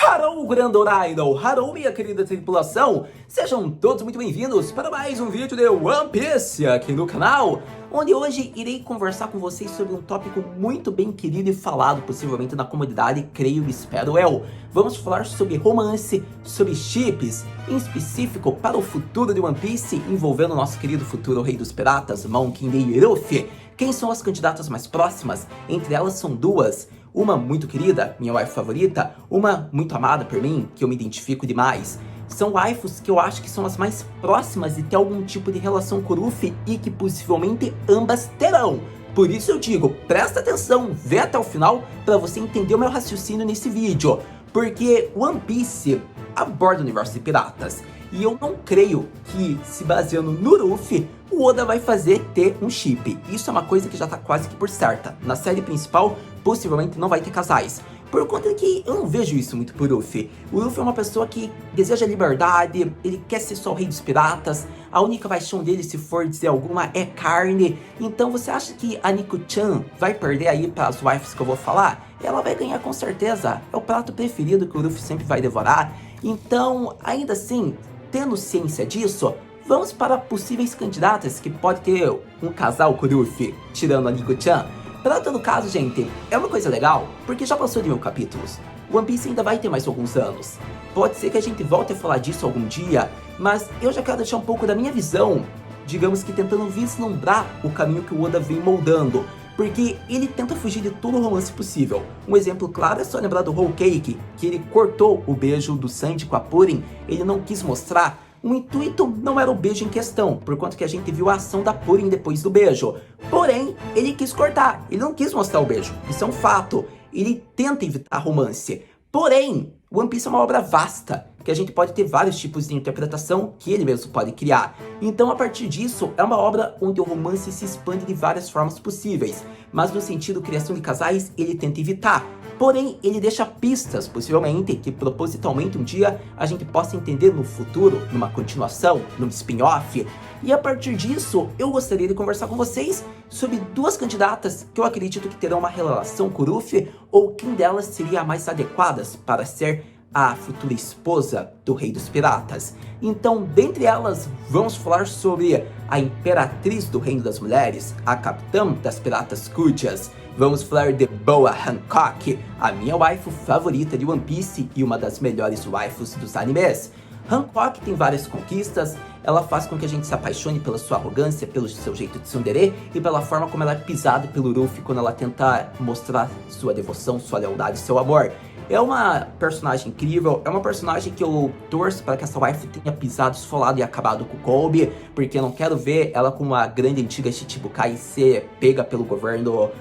Harou, Grandoraidon! Harou, minha querida tripulação! Sejam todos muito bem-vindos para mais um vídeo de One Piece aqui no canal, onde hoje irei conversar com vocês sobre um tópico muito bem querido e falado possivelmente na comunidade, creio e espero eu. Vamos falar sobre romance, sobre chips, em específico para o futuro de One Piece, envolvendo o nosso querido futuro Rei dos Piratas, Monkey D. Luffy. Quem são as candidatas mais próximas? Entre elas são duas. Uma muito querida, minha wife favorita, uma muito amada por mim, que eu me identifico demais. São waifus que eu acho que são as mais próximas de ter algum tipo de relação com o Luffy e que possivelmente ambas terão. Por isso eu digo, presta atenção, vê até o final para você entender o meu raciocínio nesse vídeo. Porque One Piece aborda o universo de piratas. E eu não creio que, se baseando no Luffy, o Oda vai fazer ter um chip. Isso é uma coisa que já tá quase que por certa. Na série principal, possivelmente não vai ter casais. Por conta que eu não vejo isso muito por Luffy. O Luffy é uma pessoa que deseja liberdade, ele quer ser só o rei dos piratas, a única paixão dele, se for dizer alguma, é carne. Então você acha que a Nico-chan vai perder aí para as wives que eu vou falar? Ela vai ganhar com certeza, é o prato preferido que o Luffy sempre vai devorar. Então, ainda assim, tendo ciência disso, vamos para possíveis candidatas que pode ter um casal com o Luffy, tirando a Nico-chan. Para todo caso, gente, é uma coisa legal, porque já passou de 1000 capítulos. One Piece ainda vai ter mais alguns anos. Pode ser que a gente volte a falar disso algum dia, mas eu já quero deixar um pouco da minha visão, digamos que tentando vislumbrar o caminho que o Oda vem moldando, porque ele tenta fugir de todo o romance possível. Um exemplo claro é só lembrar do Whole Cake, que ele cortou o beijo do Sanji com a Purin, ele não quis mostrar. O intuito não era o beijo em questão, por conta que a gente viu a ação da Purin depois do beijo. Porém, ele quis cortar, ele não quis mostrar o beijo, isso é um fato. Ele tenta evitar romance. Porém, One Piece é uma obra vasta, que a gente pode ter vários tipos de interpretação que ele mesmo pode criar. Então, a partir disso, é uma obra onde o romance se expande de várias formas possíveis, mas no sentido criação de casais, ele tenta evitar. Porém, ele deixa pistas, possivelmente, que propositalmente um dia a gente possa entender no futuro, numa continuação, num spin-off. E a partir disso, eu gostaria de conversar com vocês sobre duas candidatas que eu acredito que terão uma relação com o Luffy, ou quem delas seria a mais adequada para ser a futura esposa do Rei dos Piratas. Então, dentre elas, vamos falar sobre a Imperatriz do Reino das Mulheres, a Capitã das Piratas Kujas. Vamos falar de Boa Hancock, a minha waifu favorita de One Piece e uma das melhores waifus dos animes. Hancock tem várias conquistas, ela faz com que a gente se apaixone pela sua arrogância, pelo seu jeito de tsundere e pela forma como ela é pisada pelo Luffy quando ela tenta mostrar sua devoção, sua lealdade e seu amor. É uma personagem incrível, é uma personagem que eu torço para que essa waifu tenha pisado, esfolado e acabado com o Kobe, porque eu não quero ver ela como uma grande antiga Shichibukai ser pega pelo governo,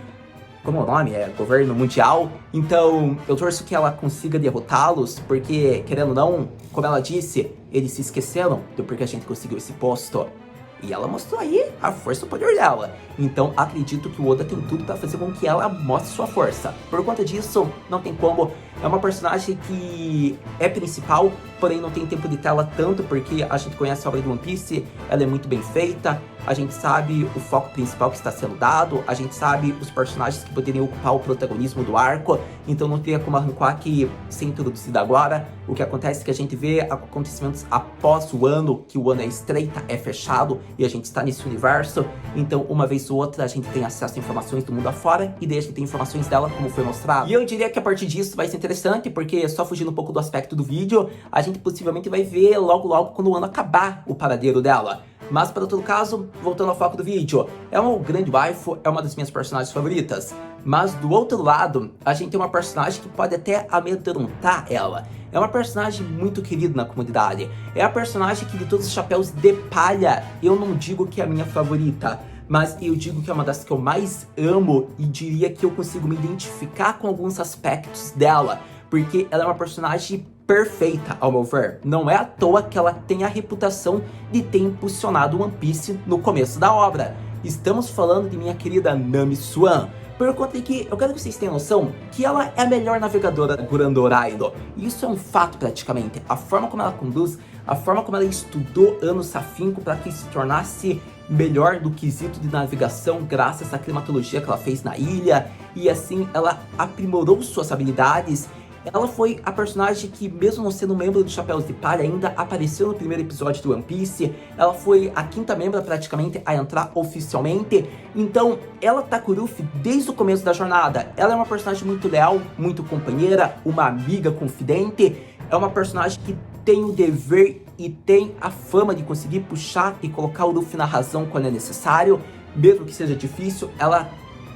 como é o nome? É governo mundial. Então eu torço que ela consiga derrotá-los, porque querendo ou não, como ela disse, eles se esqueceram do porquê a gente conseguiu esse posto. E ela mostrou aí a força e o poder dela. Então acredito que o Oda tem tudo para fazer com que ela mostre sua força. Por conta disso, não tem como. É uma personagem que é principal, porém não tem tempo de tela tanto, porque a gente conhece a obra de One Piece, ela é muito bem feita, a gente sabe o foco principal que está sendo dado, a gente sabe os personagens que poderiam ocupar o protagonismo do arco, então não teria como a Hancock ser introduzida agora. O que acontece é que a gente vê acontecimentos após o ano, que o ano é estreita, é fechado, e a gente está nesse universo, então uma vez ou outra a gente tem acesso a informações do mundo afora, e daí a gente tem informações dela como foi mostrado. E eu diria que a partir disso vai ser interessante, porque só fugindo um pouco do aspecto do vídeo, a gente possivelmente vai ver logo quando o ano acabar o paradeiro dela. Mas para todo caso, voltando ao foco do vídeo, é uma grande waifu, é uma das minhas personagens favoritas. Mas do outro lado, a gente tem uma personagem que pode até amedrontar ela. É uma personagem muito querida na comunidade. É a personagem que de todos os chapéus de palha, eu não digo que é a minha favorita, mas eu digo que é uma das que eu mais amo e diria que eu consigo me identificar com alguns aspectos dela, porque ela é uma personagem perfeita, ao meu ver. Não é à toa que ela tem a reputação de ter impulsionado One Piece no começo da obra. Estamos falando de minha querida Nami Swan. Por conta de que eu quero que vocês tenham noção que ela é a melhor navegadora do Grandoraidon. E isso é um fato praticamente. A forma como ela conduz, a forma como ela estudou anos afinco para que se tornasse melhor do quesito de navegação graças à climatologia que ela fez na ilha. E assim ela aprimorou suas habilidades ela foi a personagem que, mesmo não sendo membro do Chapéus de Palha, ainda apareceu no primeiro episódio do One Piece. Ela foi a quinta membra praticamente a entrar oficialmente. Então, ela tá com o Luffy desde o começo da jornada. Ela é uma personagem muito leal, muito companheira, uma amiga confidente. É uma personagem que tem o dever e tem a fama de conseguir puxar e colocar o Luffy na razão quando é necessário. Mesmo que seja difícil, ela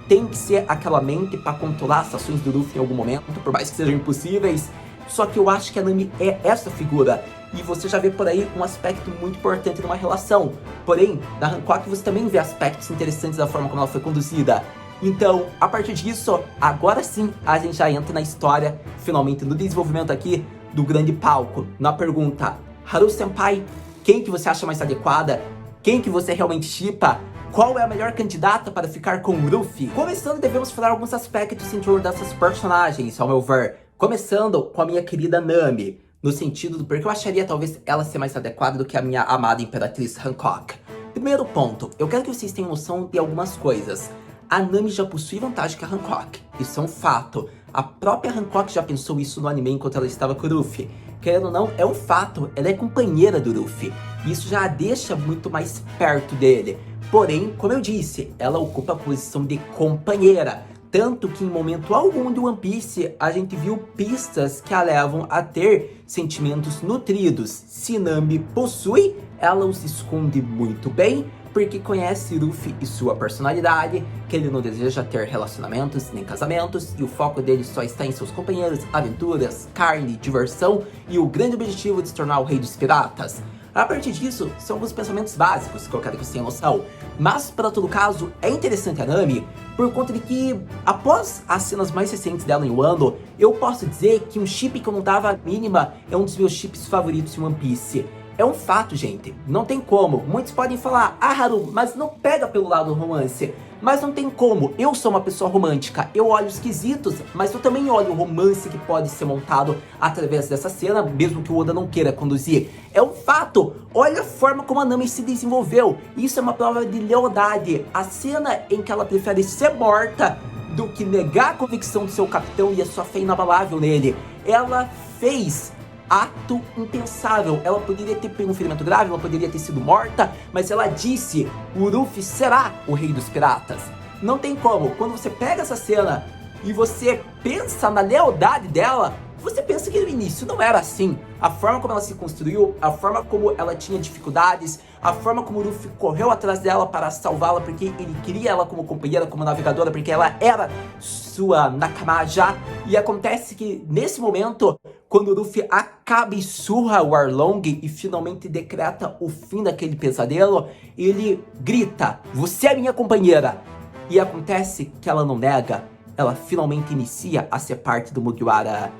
tem que ser aquela mente para controlar as ações do Luffy em algum momento, por mais que sejam impossíveis. Só que eu acho que a Nami é essa figura. E você já vê por aí um aspecto muito importante numa relação. Porém, na Hancock você também vê aspectos interessantes da forma como ela foi conduzida. Então, a partir disso, agora sim a gente já entra na história, finalmente no desenvolvimento aqui do grande palco. Na pergunta, Haru Senpai, quem que você acha mais adequada? Quem que você realmente shippa? Qual é a melhor candidata para ficar com o Luffy? Começando, devemos falar alguns aspectos em torno dessas personagens, ao meu ver. Começando com a minha querida Nami, no sentido do porque eu acharia talvez ela ser mais adequada do que a minha amada Imperatriz Hancock. Primeiro ponto, eu quero que vocês tenham noção de algumas coisas. A Nami já possui vantagem que a Hancock, isso é um fato. A própria Hancock já pensou isso no anime enquanto ela estava com o Luffy. Querendo ou não, é um fato, ela é companheira do Luffy. Isso já a deixa muito mais perto dele. Porém, como eu disse, ela ocupa a posição de companheira. Tanto que em momento algum do One Piece, a gente viu pistas que a levam a ter sentimentos nutridos. Se Nami possui, ela os esconde muito bem, porque conhece Luffy e sua personalidade, que ele não deseja ter relacionamentos nem casamentos, e o foco dele só está em seus companheiros, aventuras, carne, diversão, e o grande objetivo de se tornar o rei dos piratas. A partir disso, são alguns pensamentos básicos que eu quero que vocês tenham noção. Mas, para todo caso, é interessante a Nami, por conta de que, após as cenas mais recentes dela em Wano, eu posso dizer que um chip que eu não dava a mínima é um dos meus chips favoritos em One Piece. É um fato, gente. Não tem como. Muitos podem falar, ah, Haru, mas não pega pelo lado do romance. Mas não tem como. Eu sou uma pessoa romântica. Eu olho os quesitos, mas eu também olho o romance que pode ser montado através dessa cena, mesmo que o Oda não queira conduzir. É um fato. Olha a forma como a Nami se desenvolveu. Isso é uma prova de lealdade. A cena em que ela prefere ser morta do que negar a convicção do seu capitão e a sua fé inabalável nele. Ela fez ato impensável. Ela poderia ter pego um ferimento grave, ela poderia ter sido morta, mas ela disse, o Luffy será o rei dos piratas. Não tem como. Quando você pega essa cena e você pensa na lealdade dela, você pensa que no início não era assim. A forma como ela se construiu, a forma como ela tinha dificuldades, a forma como o Luffy correu atrás dela para salvá-la, porque ele queria ela como companheira, como navegadora, porque ela era sua nakama já. E acontece que, nesse momento, quando o Luffy acaba e surra o Arlong e finalmente decreta o fim daquele pesadelo, ele grita, você é minha companheira. E acontece que ela não nega, ela finalmente inicia a ser parte do Mugiwara.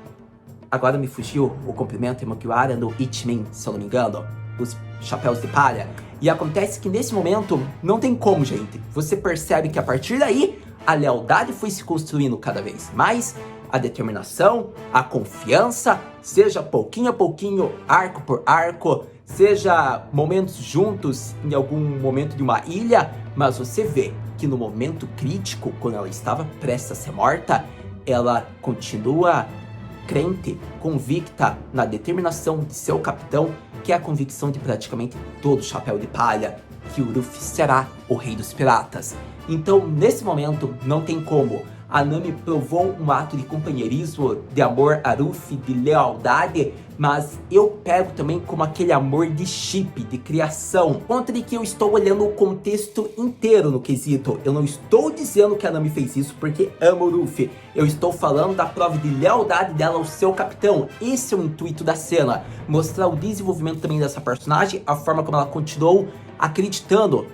Agora me fugiu o comprimento em Mugiwara no Ichimen, se eu não me engano, os Chapéus de Palha. E acontece que nesse momento não tem como, gente. Você percebe que a partir daí a lealdade foi se construindo cada vez mais, a determinação, a confiança, seja pouquinho a pouquinho, arco por arco, seja momentos juntos em algum momento de uma ilha, mas você vê que no momento crítico, quando ela estava prestes a ser morta, ela continua crente, convicta na determinação de seu capitão, que é a convicção de praticamente todo o Chapéu de Palha, que o Luffy será o rei dos piratas. Então, nesse momento, não tem como. A Nami provou um ato de companheirismo, de amor a Luffy, de lealdade, mas eu pego também como aquele amor de chip, de criação. Contra de que eu estou olhando o contexto inteiro no quesito. Eu não estou dizendo que a Nami fez isso porque ama o Luffy. Eu estou falando da prova de lealdade dela ao seu capitão. Esse é o intuito da cena. Mostrar o desenvolvimento também dessa personagem, a forma como ela continuou acreditando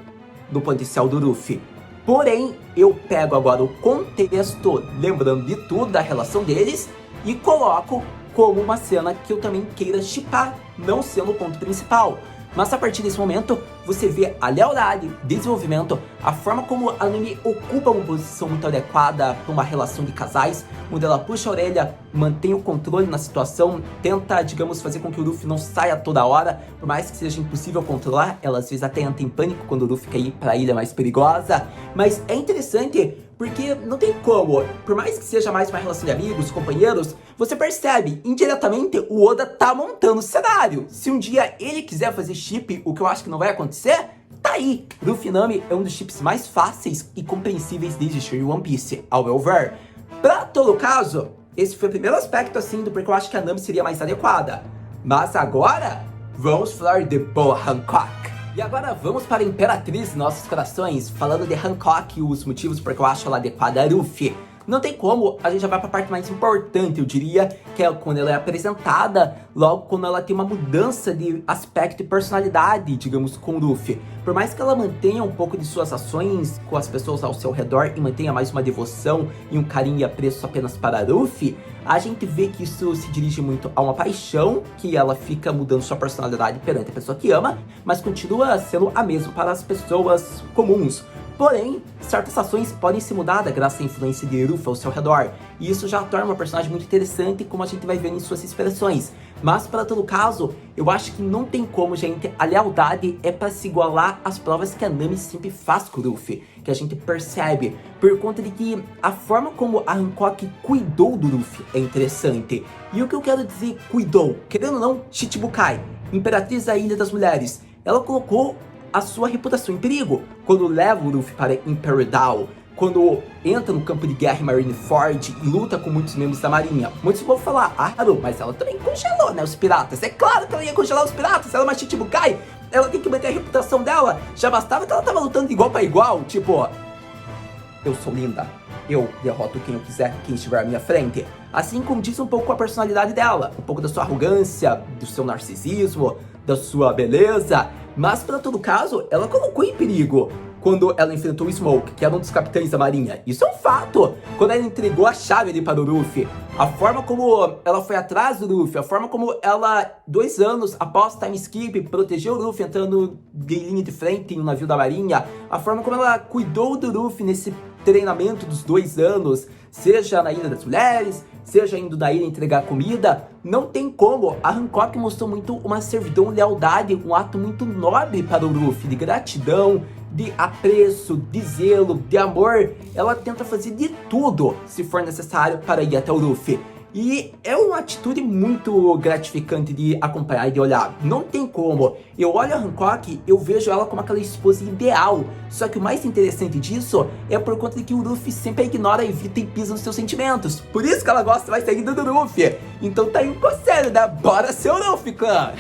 no potencial do Luffy. Porém, eu pego agora o contexto, lembrando de tudo da relação deles, e coloco como uma cena que eu também queira shippar, não sendo o ponto principal. Mas a partir desse momento, você vê a lealdade, desenvolvimento, a forma como a Nami ocupa uma posição muito adequada para uma relação de casais, onde ela puxa a orelha, mantém o controle na situação, tenta, digamos, fazer com que o Luffy não saia toda hora, por mais que seja impossível controlar, ela às vezes até entra em pânico quando o Luffy quer ir para a ilha mais perigosa. Mas é interessante Porque não tem como, por mais que seja mais uma relação de amigos, companheiros, você percebe, indiretamente, o Oda tá montando o cenário. Se um dia ele quiser fazer chip, o que eu acho que não vai acontecer, tá aí. Luffy e Nami é um dos chips mais fáceis e compreensíveis de existir em One Piece, ao meu ver. Pra todo caso, esse foi o primeiro aspecto, assim, do porquê eu acho que a Nami seria mais adequada. Mas agora, vamos falar de Boa Hancock. E agora vamos para a Imperatriz de nossos corações, falando de Hancock e os motivos por que eu acho ela adequada a Luffy. Não tem como, a gente já vai para a parte mais importante, eu diria, que é quando ela é apresentada, logo quando ela tem uma mudança de aspecto e personalidade, digamos, com o Luffy. Por mais que ela mantenha um pouco de suas ações com as pessoas ao seu redor e mantenha mais uma devoção e um carinho e apreço apenas para Luffy, a gente vê que isso se dirige muito a uma paixão, que ela fica mudando sua personalidade perante a pessoa que ama, mas continua sendo a mesma para as pessoas comuns. Porém, certas ações podem ser mudadas graças à influência de Luffy ao seu redor, e isso já torna uma personagem muito interessante, como a gente vai ver em suas expressões. Mas, para todo caso, eu acho que não tem como, gente, a lealdade é para se igualar às provas que a Nami sempre faz com o Luffy, que a gente percebe, por conta de que a forma como a Hancock cuidou do Luffy é interessante. E o que eu quero dizer cuidou, querendo ou não, Shichibukai, Imperatriz da Ilha das Mulheres, ela colocou a sua reputação em perigo, quando leva o Luffy para Imperial Down, quando entra no campo de guerra em Marineford e luta com muitos membros da marinha. Muitos vão falar, Haru, mas ela também congelou, né, os piratas. É claro que ela ia congelar os piratas, ela é uma Shichibukai, ela tem que manter a reputação dela. Já bastava que ela tava lutando de igual para igual, tipo, eu sou linda, eu derroto quem eu quiser, quem estiver à minha frente. Assim como diz um pouco a personalidade dela, um pouco da sua arrogância, do seu narcisismo, da sua beleza. Mas, para todo caso, ela colocou em perigo quando ela enfrentou o Smoke, que era um dos capitães da marinha. Isso é um fato! Quando ela entregou a chave ali para o Luffy, a forma como ela foi atrás do Luffy, a forma como ela, 2 anos após time skip, protegeu o Luffy entrando de linha de frente em um navio da marinha, a forma como ela cuidou do Luffy nesse treinamento dos 2 anos, seja na Ilha das Mulheres, seja indo na ilha entregar comida, não tem como. A Hancock mostrou muito uma servidão, lealdade, um ato muito nobre para o Luffy, de gratidão, de apreço, de zelo, de amor. Ela tenta fazer de tudo, se for necessário, para ir até o Luffy. E é uma atitude muito gratificante de acompanhar e de olhar. Não tem como. Eu olho a Hancock, eu vejo ela como aquela esposa ideal. Só que o mais interessante disso é por conta de que o Luffy sempre a ignora, evita e pisa nos seus sentimentos. Por isso que ela gosta mais ainda do Luffy. Então tá aí um conselho, né? Bora ser o Luffy, clã!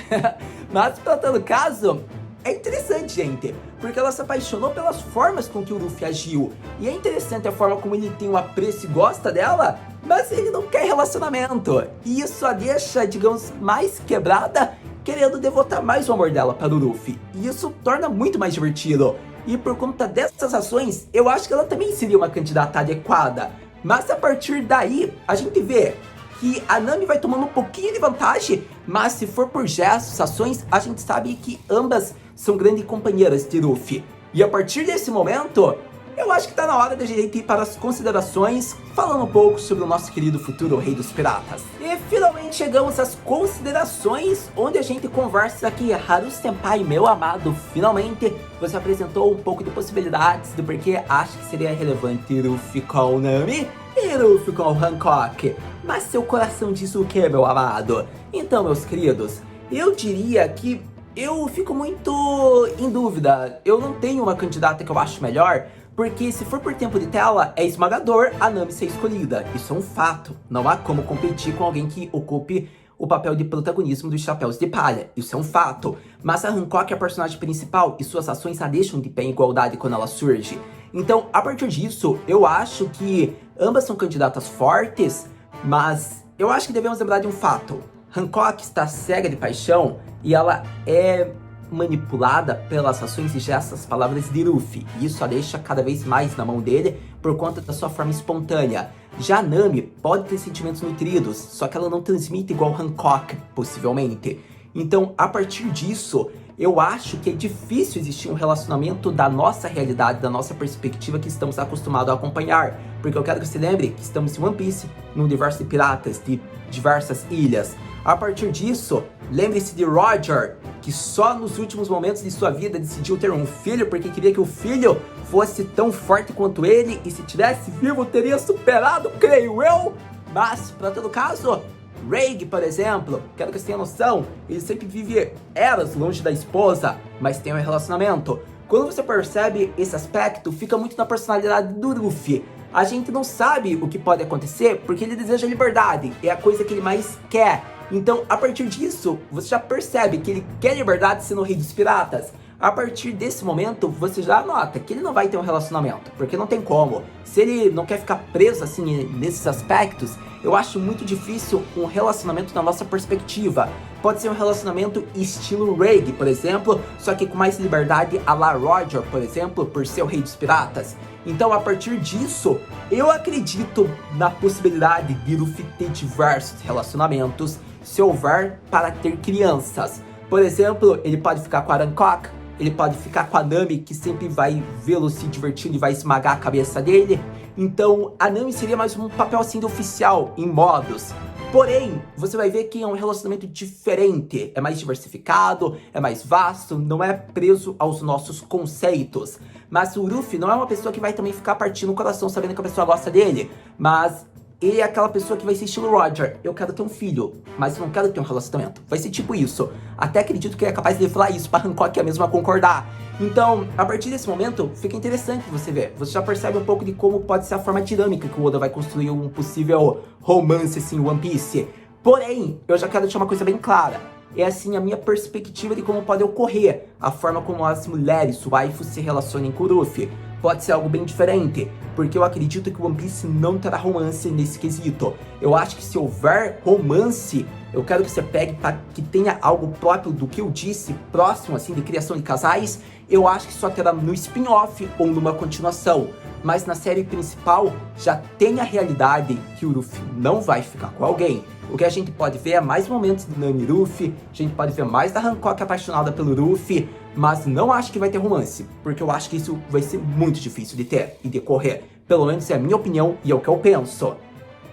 Mas, pra todo caso, é interessante, gente, porque ela se apaixonou pelas formas com que o Luffy agiu. E é interessante a forma como ele tem um apreço e gosta dela, mas ele não quer relacionamento. E isso a deixa, digamos, mais quebrada, querendo devotar mais o amor dela para o Luffy. E isso torna muito mais divertido. E por conta dessas ações, eu acho que ela também seria uma candidata adequada. Mas a partir daí, a gente vê que a Nami vai tomando um pouquinho de vantagem, mas se for por gestos, ações, a gente sabe que ambas são grandes companheiras de Luffy. E a partir desse momento, eu acho que tá na hora da gente ir para as considerações, falando um pouco sobre o nosso querido futuro Rei dos Piratas. E finalmente chegamos às considerações, onde a gente conversa aqui. Haru Senpai, meu amado, finalmente você apresentou um pouco de possibilidades do porquê acha que seria relevante Luffy com Nami e Luffy com Hancock. Mas seu coração diz o que, meu amado? Então, meus queridos, eu diria que eu fico muito em dúvida. Eu não tenho uma candidata que eu acho melhor, porque se for por tempo de tela, é esmagador a Nami ser escolhida. Isso é um fato. Não há como competir com alguém que ocupe o papel de protagonismo dos Chapéus de Palha. Isso é um fato. Mas a Hancock é a personagem principal e suas ações a deixam de pé em igualdade quando ela surge. Então, a partir disso, eu acho que ambas são candidatas fortes, mas eu acho que devemos lembrar de um fato. Hancock está cega de paixão e ela é manipulada pelas ações e gestos, palavras de Luffy. E isso a deixa cada vez mais na mão dele por conta da sua forma espontânea. Já Nami pode ter sentimentos nutridos, só que ela não transmite igual Hancock, possivelmente. Então, a partir disso, eu acho que é difícil existir um relacionamento da nossa realidade, da nossa perspectiva que estamos acostumados a acompanhar. Porque eu quero que você lembre que estamos em One Piece, num universo de piratas, de diversas ilhas. A partir disso, lembre-se de Roger, que só nos últimos momentos de sua vida decidiu ter um filho porque queria que o filho fosse tão forte quanto ele, e se tivesse vivo teria superado, creio eu. Mas, para todo caso, Rhaegar, por exemplo, quero que você tenha noção, ele sempre vive eras longe da esposa, mas tem um relacionamento. Quando você percebe esse aspecto, fica muito na personalidade do Luffy. A gente não sabe o que pode acontecer porque ele deseja liberdade, é a coisa que ele mais quer. Então, a partir disso, você já percebe que ele quer liberdade sendo o rei dos piratas. A partir desse momento, você já nota que ele não vai ter um relacionamento, porque não tem como. Se ele não quer ficar preso assim nesses aspectos, eu acho muito difícil um relacionamento na nossa perspectiva. Pode ser um relacionamento estilo Rhaegar, por exemplo, só que com mais liberdade a la Roger, por exemplo, por ser o rei dos piratas. Então, a partir disso, eu acredito na possibilidade de Luffy ter diversos relacionamentos, se houver para ter crianças. Por exemplo, ele pode ficar com a Hancock, ele pode ficar com a Nami, que sempre vai vê-lo se divertindo e vai esmagar a cabeça dele. Então, a Nami seria mais um papel assim de oficial, em modos. Porém, você vai ver que é um relacionamento diferente, é mais diversificado, é mais vasto, não é preso aos nossos conceitos. Mas o Luffy não é uma pessoa que vai também ficar partindo o coração sabendo que a pessoa gosta dele, mas ele é aquela pessoa que vai ser estilo Roger. Eu quero ter um filho, mas eu não quero ter um relacionamento. Vai ser tipo isso. Até acredito que é capaz de falar isso pra Hancock mesmo concordar. Então, a partir desse momento, fica interessante você ver. Você já percebe um pouco de como pode ser a forma dinâmica que o Oda vai construir um possível romance, assim, One Piece. Porém, eu já quero deixar uma coisa bem clara. É assim a minha perspectiva de como pode ocorrer a forma como as mulheres, waifus, se relacionem com o Luffy. Pode ser algo bem diferente, porque eu acredito que o One Piece não terá romance nesse quesito. Eu acho que se houver romance, eu quero que você pegue para que tenha algo próprio do que eu disse, próximo assim de criação de casais. Eu acho que só terá no spin-off ou numa continuação. Mas na série principal já tem a realidade que o Luffy não vai ficar com alguém. O que a gente pode ver é mais momentos de Nami e Luffy, a gente pode ver mais da Hancock apaixonada pelo Luffy, mas não acho que vai ter romance, porque eu acho que isso vai ser muito difícil de ter e decorrer. Pelo menos é a minha opinião e é o que eu penso.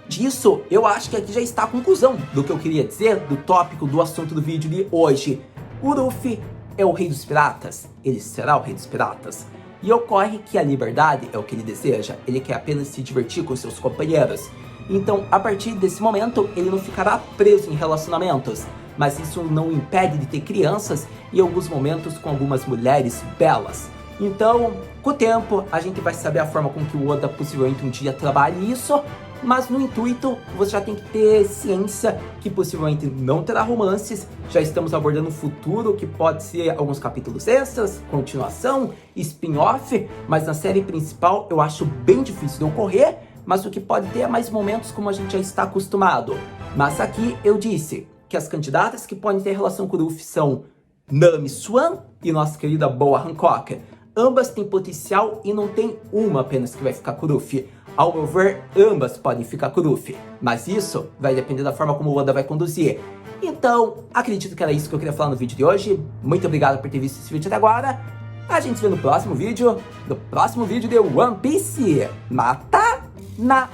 Disso, eu acho que aqui já está a conclusão do que eu queria dizer do tópico do assunto do vídeo de hoje. O Luffy é o rei dos piratas, ele será o rei dos piratas. E ocorre que a liberdade é o que ele deseja, ele quer apenas se divertir com seus companheiros. Então, a partir desse momento, ele não ficará preso em relacionamentos, mas isso não impede de ter crianças e alguns momentos com algumas mulheres belas. Então, com o tempo, a gente vai saber a forma com que o Oda possivelmente um dia trabalhe isso, mas no intuito, você já tem que ter ciência que possivelmente não terá romances, já estamos abordando um futuro que pode ser alguns capítulos extras, continuação, spin-off, mas na série principal eu acho bem difícil de ocorrer, mas o que pode ter é mais momentos como a gente já está acostumado. Mas aqui eu disse que as candidatas que podem ter relação com o Luffy são Nami Swan e nossa querida boa Hancock. Ambas têm potencial e não tem uma apenas que vai ficar com o Luffy. Ao meu ver, ambas podem ficar com o Luffy, mas isso vai depender da forma como o Oda vai conduzir. Então, acredito que era isso que eu queria falar no vídeo de hoje. Muito obrigado por ter visto esse vídeo até agora. A gente se vê no próximo vídeo de One Piece. Mata na